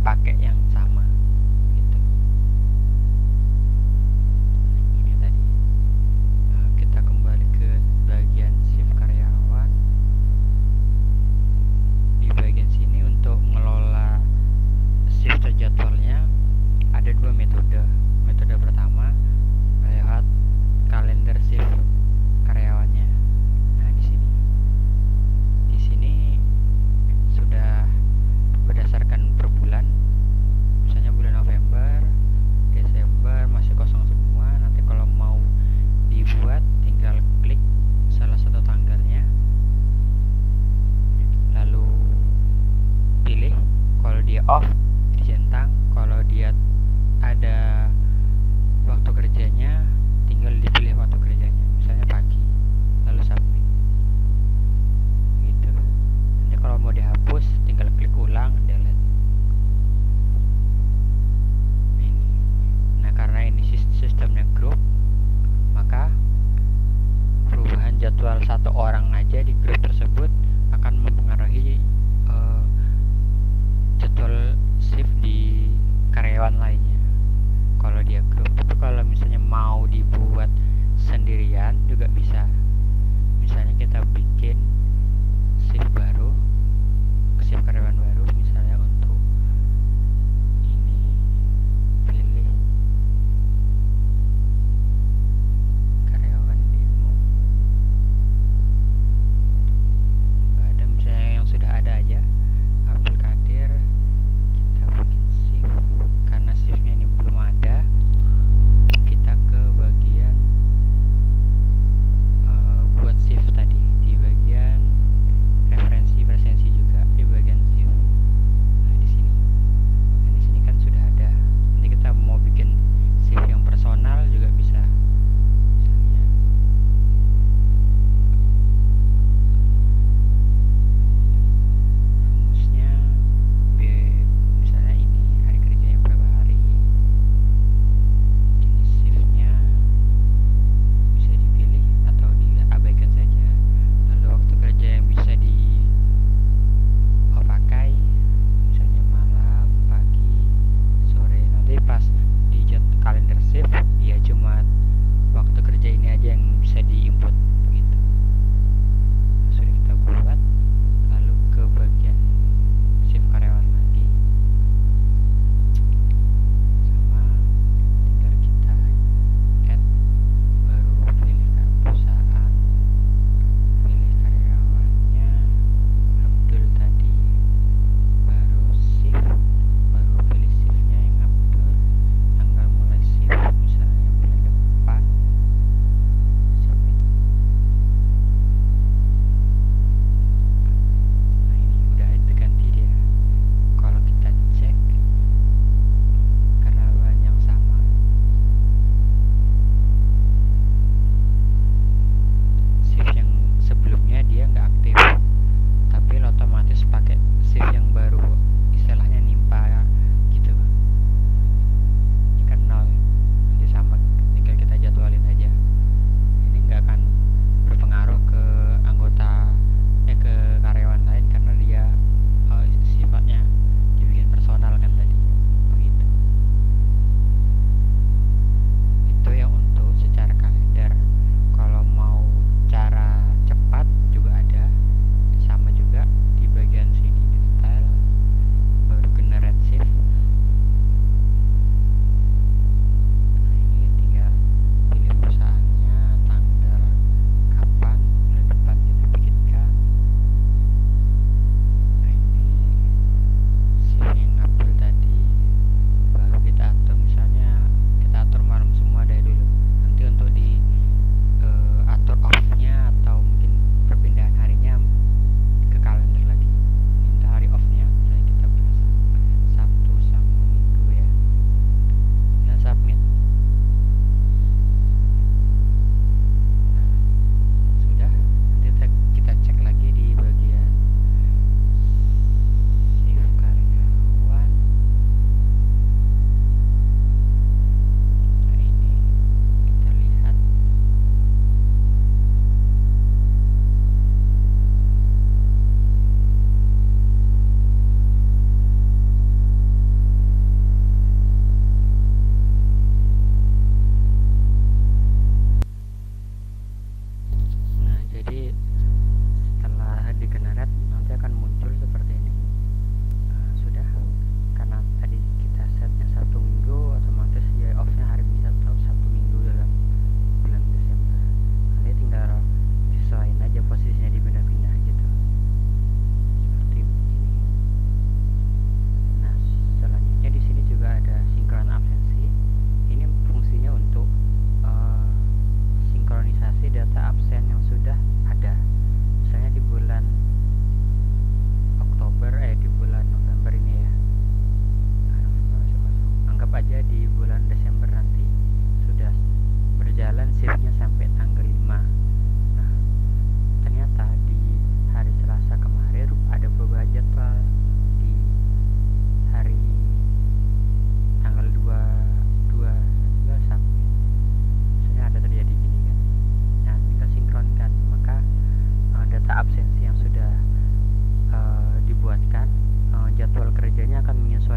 pakai yang sama gitu. Ini tadi kita kembali ke bagian shift karyawan. Di bagian sini untuk ngelola shift jadwalnya ada dua metode. Metode pertama lewat kalender shift karyawannya. Nah, di sini sudah berdasarkan per bulan. Misalnya bulan November, Desember masih kosong semua. Nanti kalau mau dibuat tinggal klik salah satu tanggalnya, lalu pilih. Kalau dia off dicentang, kalau dia ada waktu kerjanya tinggal dipilih waktu kerjanya, misalnya pagi, lalu submit gitu. Nanti kalau mau dihapus tinggal klik ulang, delete. Ini. Nah, karena ini sistemnya grup, maka perubahan jadwal satu orang aja di grup tersebut akan mempengaruhi jadwal shift di karyawan lainnya kalau dia grup. Tapi kalau misalnya mau dibuat sendirian juga bisa. Misalnya kita bikin shift baru, shift karyawan baru, misalnya untuk ini pilih karyawan demo. Nggak ada, misalnya yang sudah ada aja. Abdul Kadir, kita bikin shift karena shiftnya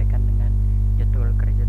menyesuaikan dengan jadwal kerja